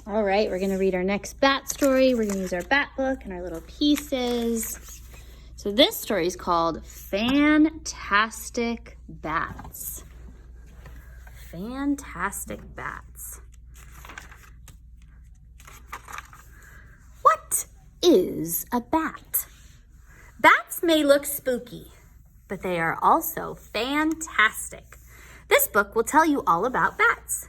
All right, we're gonna read our next bat story. We're gonna use our bat book and our little pieces. So this story is called Fantastic Bats. Fantastic Bats. What is a bat? Bats may look spooky, but they are also fantastic. This book will tell you all about bats.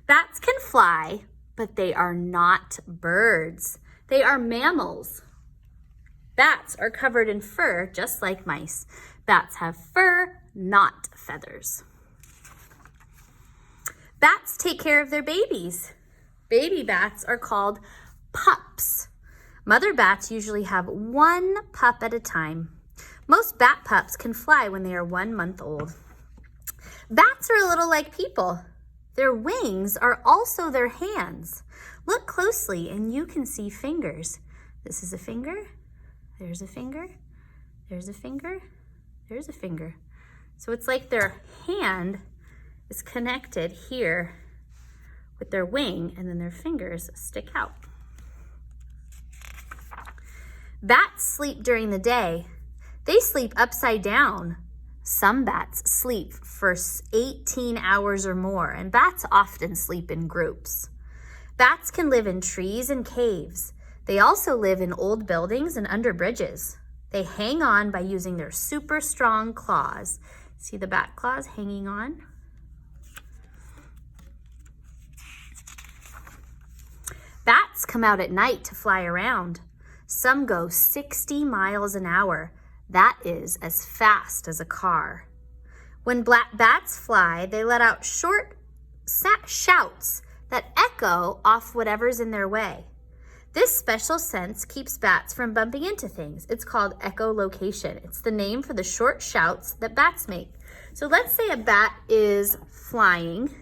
Bats can fly, but they are not birds. They are mammals. Bats are covered in fur just like mice. Bats have fur, not feathers. Bats take care of their babies. Baby bats are called pups. Mother bats usually have one pup at a time. Most bat pups can fly when they are 1 month old. Bats are a little like people. Their wings are also their hands. Look closely and you can see fingers. This is a finger. There's a finger. There's a finger. There's a finger. So it's like their hand is connected here with their wing, and then their fingers stick out. Bats sleep during the day. They sleep upside down. Some bats sleep for 18 hours or more, and bats often sleep in groups. Bats can live in trees and caves. They also live in old buildings and under bridges. They hang on by using their super strong claws. See the bat claws hanging on? Bats come out at night to fly around. Some go 60 miles an hour. That is as fast as a car. When black bats fly, they let out short shouts that echo off whatever's in their way. This special sense keeps bats from bumping into things. It's called echolocation. It's the name for the short shouts that bats make. So let's say a bat is flying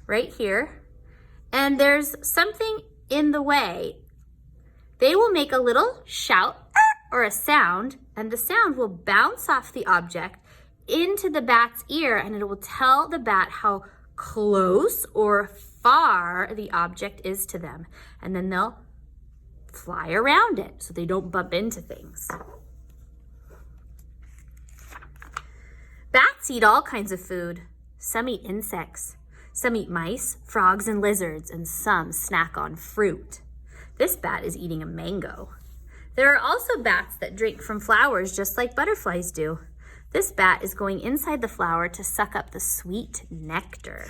right here, and there's something in the way. They will make a little shout or a sound, and the sound will bounce off the object into the bat's ear, and it will tell the bat how close or far the object is to them. And then they'll fly around it so they don't bump into things. Bats eat all kinds of food. Some eat insects. Some eat mice, frogs, and lizards, and some snack on fruit. This bat is eating a mango. There are also bats that drink from flowers just like butterflies do. This bat is going inside the flower to suck up the sweet nectar.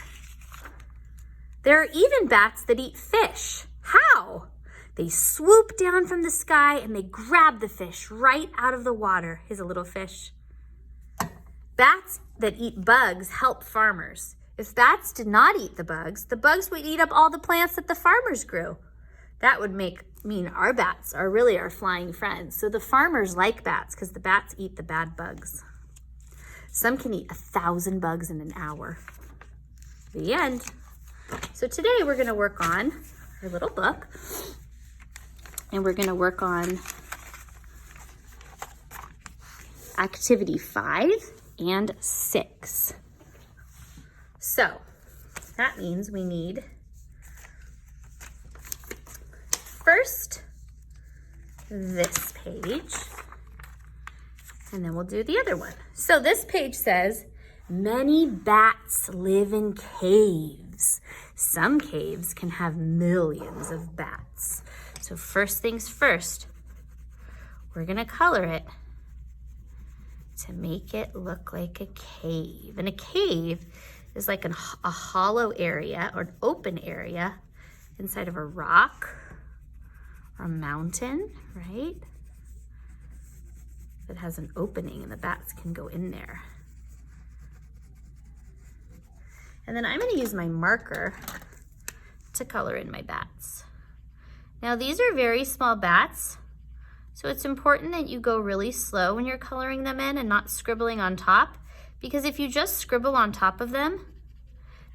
There are even bats that eat fish. How? They swoop down from the sky and they grab the fish right out of the water. Here's a little fish. Bats that eat bugs help farmers. If bats did not eat the bugs would eat up all the plants that the farmers grew. That would mean our bats are really our flying friends. So the farmers like bats because the bats eat the bad bugs. Some can eat 1,000 bugs in an hour. The end. So today we're going to work on our little book, and we're going to work on activity 5 and 6. So that means we need first this page, and then we'll do the other one. So this page says, many bats live in caves. Some caves can have millions of bats. So first things first, we're gonna color it to make it look like a cave. And a cave is like a hollow area or an open area inside of a rock or a mountain, right? That has an opening and the bats can go in there. And then I'm going to use my marker to color in my bats. Now these are very small bats, so it's important that you go really slow when you're coloring them in and not scribbling on top, because if you just scribble on top of them,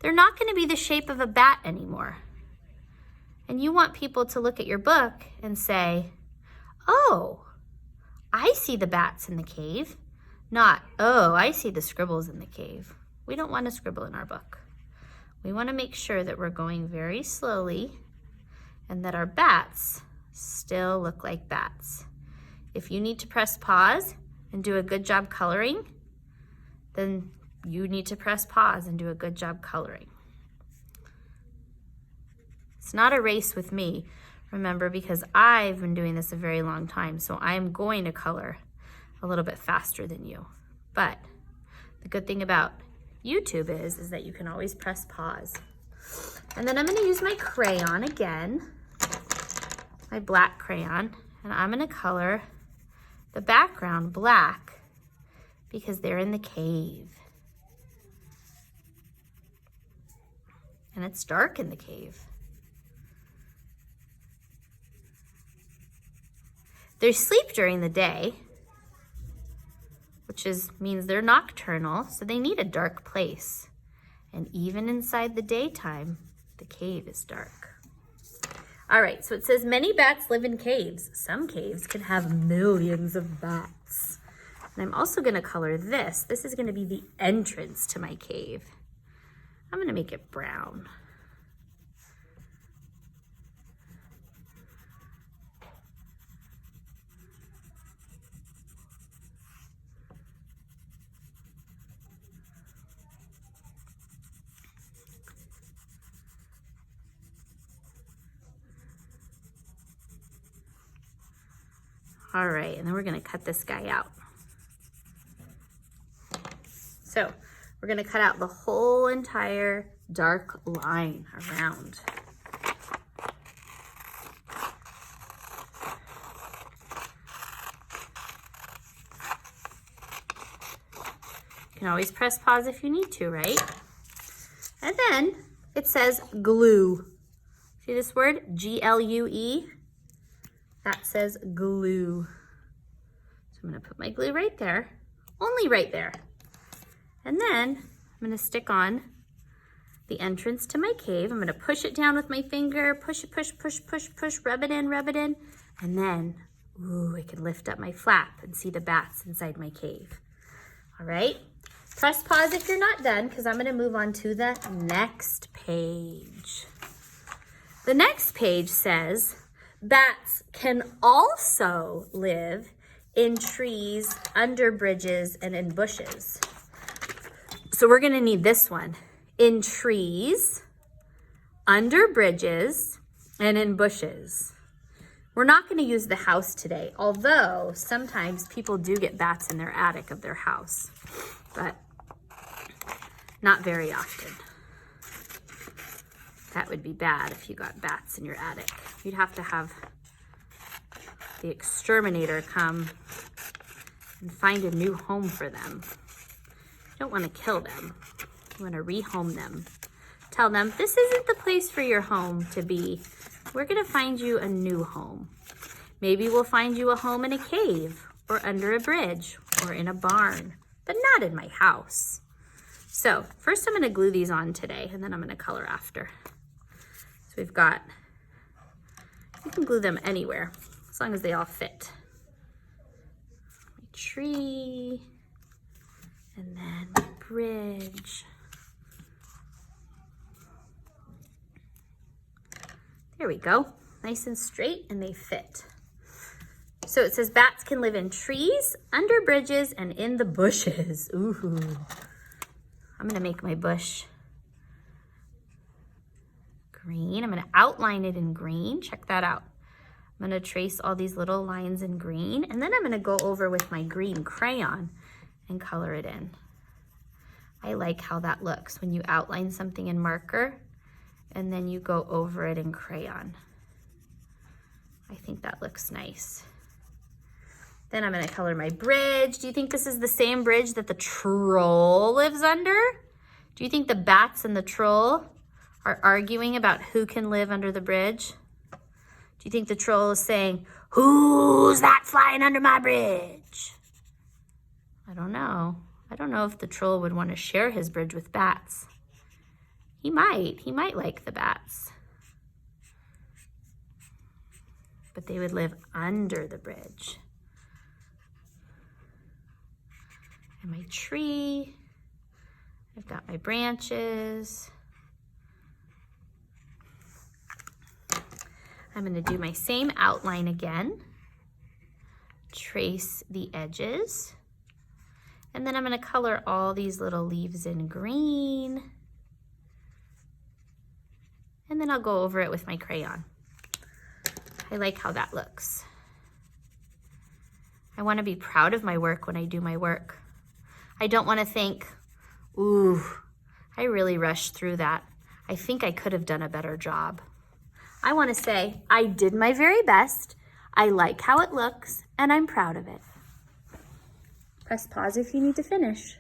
they're not going to be the shape of a bat anymore. And you want people to look at your book and say, oh, I see the bats in the cave, not, oh, I see the scribbles in the cave. We don't want to scribble in our book. We want to make sure that we're going very slowly and that our bats still look like bats. If you need to press pause and do a good job coloring, then you need to press pause and do a good job coloring. It's not a race with me, remember, because I've been doing this a very long time, so I'm going to color a little bit faster than you. But the good thing about YouTube is that you can always press pause. And then I'm going to use my crayon again, my black crayon, and I'm going to color the background black because they're in the cave. And it's dark in the cave. They sleep during the day, which means they're nocturnal, so they need a dark place. And even inside the daytime, the cave is dark. All right, so it says many bats live in caves. Some caves can have millions of bats. And I'm also gonna color this. This is gonna be the entrance to my cave. I'm gonna make it brown. All right, and then we're gonna cut this guy out. So we're gonna cut out the whole entire dark line around. You can always press pause if you need to, right? And then it says glue. See this word, G-L-U-E? That says glue. So I'm gonna put my glue right there, only right there. And then I'm gonna stick on the entrance to my cave. I'm gonna push it down with my finger, push it, push, push, push, push, rub it in, and then, ooh, I can lift up my flap and see the bats inside my cave. All right, press pause if you're not done, because I'm gonna move on to the next page. The next page says, bats can also live in trees, under bridges, and in bushes. So we're gonna need this one. In trees, under bridges, and in bushes. We're not gonna use the house today, although sometimes people do get bats in their attic of their house, but not very often. That would be bad if you got bats in your attic. You'd have to have the exterminator come and find a new home for them. You don't want to kill them. You want to rehome them. Tell them, this isn't the place for your home to be. We're going to find you a new home. Maybe we'll find you a home in a cave or under a bridge or in a barn, but not in my house. So first I'm going to glue these on today, and then I'm going to color after. So we've got, you can glue them anywhere as long as they all fit. My tree, and then the bridge. There we go, nice and straight, and they fit. So it says bats can live in trees, under bridges, and in the bushes. Ooh, I'm gonna make my bush green. I'm gonna outline it in green. Check that out. I'm gonna trace all these little lines in green, and then I'm gonna go over with my green crayon and color it in. I like how that looks when you outline something in marker and then you go over it in crayon. I think that looks nice. Then I'm gonna color my bridge. Do you think this is the same bridge that the troll lives under? Do you think the bats and the troll are arguing about who can live under the bridge? Do you think the troll is saying, who's that flying under my bridge? I don't know. I don't know if the troll would want to share his bridge with bats. He might like the bats. But they would live under the bridge. And my tree, I've got my branches. I'm going to do my same outline again. Trace the edges. And then I'm going to color all these little leaves in green. And then I'll go over it with my crayon. I like how that looks. I want to be proud of my work when I do my work. I don't want to think, ooh, I really rushed through that. I think I could have done a better job. I want to say, I did my very best. I like how it looks, and I'm proud of it. Press pause if you need to finish.